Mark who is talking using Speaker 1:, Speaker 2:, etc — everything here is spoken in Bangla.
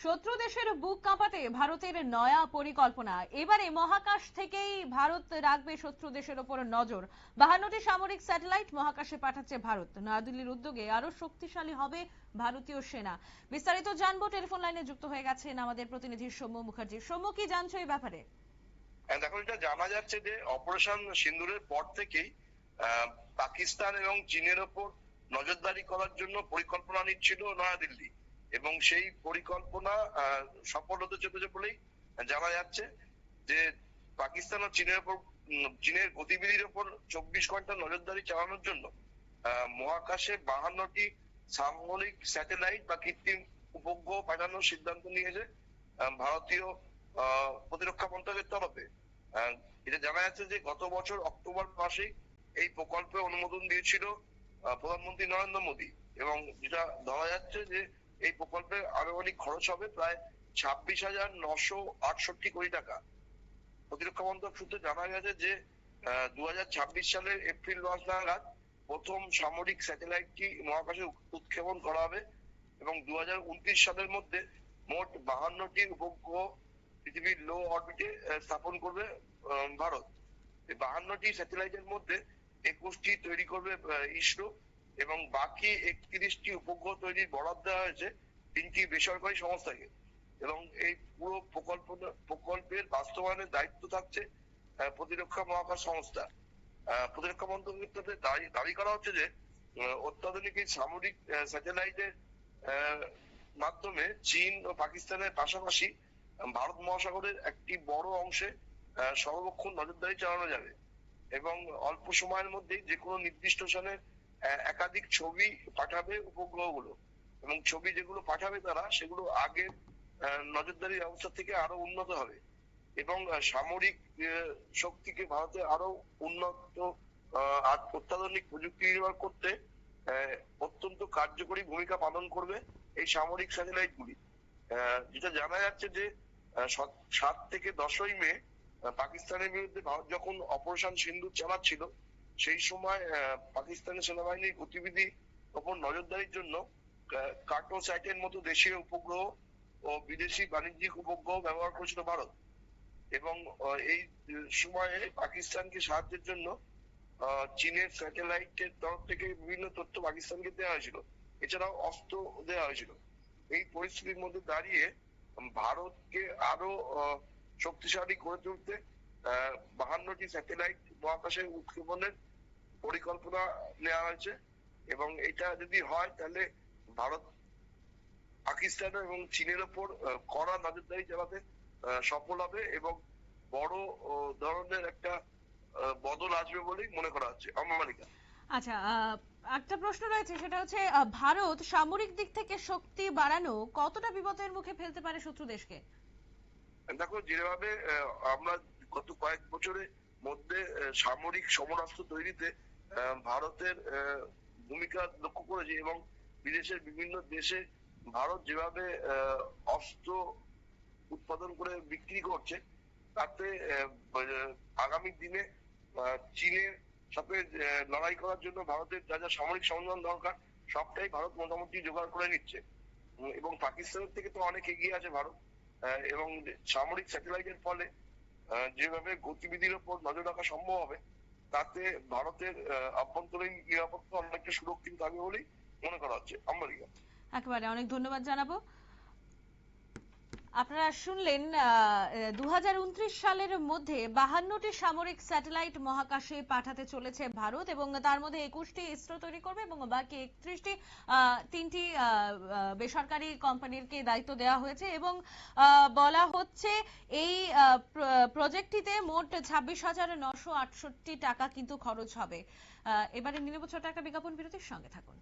Speaker 1: শত্রু দেশের বুক কাঁপাতে ভারতের নয়া পরিকল্পনা। এবারে মহাকাশ থেকেই ভারত রাখবে শত্রু দেশের ওপর নজর। 52টি সামরিক স্যাটেলাইট মহাকাশে পাঠাচ্ছে ভারত। নয়াদিল্লির উদ্যোগে আরো শক্তিশালী হবে ভারতীয় সেনা। বিস্তারিত জানবো, টেলিফোন লাইনে যুক্ত হয়ে গেছেন আমাদের প্রতিনিধি সৌম্য মুখার্জি। সৌম্য, কি জানছো এই ব্যাপারে?
Speaker 2: দেখো, এটা জানা যাচ্ছে যে অপারেশন সিন্দুরের পর থেকেই পাকিস্তান এবং চীনের ওপর নজরদারি করার জন্য পরিকল্পনা নিচ্ছিল নয়াদিল্লি, এবং সেই পরিকল্পনা সফল হতে চলেছে বলেই জানা যাচ্ছে। যে পাকিস্তান ও চীনের ওপর চীনের গতিবিধির ওপর 24 ঘন্টা নজরদারি চালানোর জন্য মহাকাশে 52টি সামরিক স্যাটেলাইট বা কৃত্রিম উপগ্রহ পাঠানোর সিদ্ধান্ত নিয়েছে ভারতীয় প্রতিরক্ষা মন্ত্রকের তরফে। এটা জানা যাচ্ছে যে গত বছর অক্টোবর মাসে এই প্রকল্পে অনুমোদন দিয়েছিল প্রধানমন্ত্রী নরেন্দ্র মোদী, এবং যেটা ধরা যাচ্ছে যে এই প্রকল্পে আনুমানিক খরচ হবে প্রায় 26,968 কোটি টাকা। প্রতিরক্ষা মন্ত্রক সূত্রে জানা গেছে যে 2026 সালের এপ্রিল মাস নাগাদ প্রথম সামরিক স্যাটেলাইটটি মহাকাশে উৎক্ষেপণ করা হবে, এবং 2029 সালের মধ্যে মোট 52টি উপগ্রহ পৃথিবীর লো অরবিটে স্থাপন করবে ভারত। এই 52টি স্যাটেলাইটের মধ্যে 21টি তৈরি করবে ইসরো, এবং বাকি 31টি উপগ্রহ তৈরির বরাদ্দ দেওয়া হয়েছে 3টি বেসরকারি সংস্থাকে। এবং এই পুরো প্রকল্পের বাস্তবায়নের দায়িত্ব থাকছে প্রতিরক্ষা মহাকাশ সংস্থা। প্রতিরক্ষা মন্ত্রকের দাবি করা হচ্ছে যে অত্যাধুনিক এই সামরিক স্যাটেলাইটের মাধ্যমে চীন ও পাকিস্তানের পাশাপাশি ভারত মহাসাগরের একটি বড় অংশে সর্বক্ষণ নজরদারি চালানো যাবে, এবং অল্প সময়ের মধ্যেই যে কোনো নির্দিষ্ট স্থানের একাধিক ছবি পাঠাবে উপগ্রহগুলো, এবং ছবি যেগুলো পাঠাবে তারা সেগুলো আগের নজরদারি ব্যবস্থা থেকে আরো উন্নত হবে, এবং সামরিক শক্তিকে ভারতে আরো উন্নত অত্যাধুনিক প্রযুক্তি ব্যবহার করতে অত্যন্ত কার্যকরী ভূমিকা পালন করবে এই সামরিক স্যাটেলাইট গুলি। যেটা জানা যাচ্ছে যে 7 থেকে 10ই মে পাকিস্তানের বিরুদ্ধে ভারত যখন অপারেশন সিন্দুর চালাচ্ছিল, সেই সময় পাকিস্তানের সেনাবাহিনীর গতিবিধি ওপর নজরদারির জন্য কার্টোস্যাটের মতো দেশীয় উপগ্রহ ও বিদেশি বাণিজ্যিক উপগ্রহ ব্যবহার করেছিল ভারত। এবং এই সময়ে পাকিস্তানকে সাহায্যের জন্য চীনের স্যাটেলাইটের তরফ থেকে বিভিন্ন তথ্য পাকিস্তানকে দেওয়া হয়েছিল, এছাড়াও অস্ত্র দেওয়া হয়েছিল। এই পরিস্থিতির মধ্যে দাঁড়িয়ে ভারতকে আরো শক্তিশালী করে তুলতে 52টি স্যাটেলাইট মহাকাশে উৎক্ষেপণের পরিকল্পনা নেওয়া হয়েছে, এবং এটা যদি হয় তাহলে ভারত পাকিস্তান এবং চীনের ওপর কড়া নজরদারি চালাতে সফল হবে, এবং বড় ধরনের একটা বদল আসবে বলেই মনে করা হচ্ছে। অমালিকা,
Speaker 1: আচ্ছা, একটা প্রশ্ন রয়েছে, সেটা হচ্ছে ভারত সামরিক দিক থেকে শক্তি বাড়ানো কতটা বিপদের মুখে ফেলতে পারে শত্রু দেশকে?
Speaker 2: দেখো, যেভাবে আমরা গত কয়েক বছরের মধ্যে সামরিক সমরাস্ত্র তৈরিতে ভারতের ভূমিকা লক্ষ্য করেছি, এবং বিদেশের বিভিন্ন দেশে ভারত যেভাবে অস্ত্র উৎপাদন করে বিক্রি করছে, তাতে আগামী দিনে চীনের সাথে লড়াই করার জন্য ভারতের যা যা সামরিক সরঞ্জাম দরকার সবটাই ভারত মোটামুটি জোগাড় করে নিচ্ছে। এবং পাকিস্তানের থেকে তো অনেক এগিয়ে আছে ভারত, এবং সামরিক স্যাটেলাইটের ফলে যেভাবে গতিবিধির উপর নজর রাখা সম্ভব হবে, তাতে ভারতের আভ্যন্তরীণ নিরাপত্তা অনেকটা সুরক্ষিত থাকবে বলেই মনে করা হচ্ছে। আমেরিকা,
Speaker 1: একেবারে অনেক ধন্যবাদ জানাবো। আপনারা শুনলেন 2029 সালের মধ্যে 52টি সামরিক স্যাটেলাইট মহাকাশে পাঠাতে চলেছে ভারত, এবং তার মধ্যে 21টি ইসরো তৈরি করবে, এবং বাকি 31টি 3টি বেসরকারি কোম্পানিকে দায়িত্ব দেওয়া হয়েছে, এবং বলা হচ্ছে এই প্রজেক্টটিতে মোট 26,968 টাকা কিন্তু খরচ হবে। এবারে নিয়ে নেব ছোট একটা বিজ্ঞাপন বিরতির, সঙ্গে থাকুন।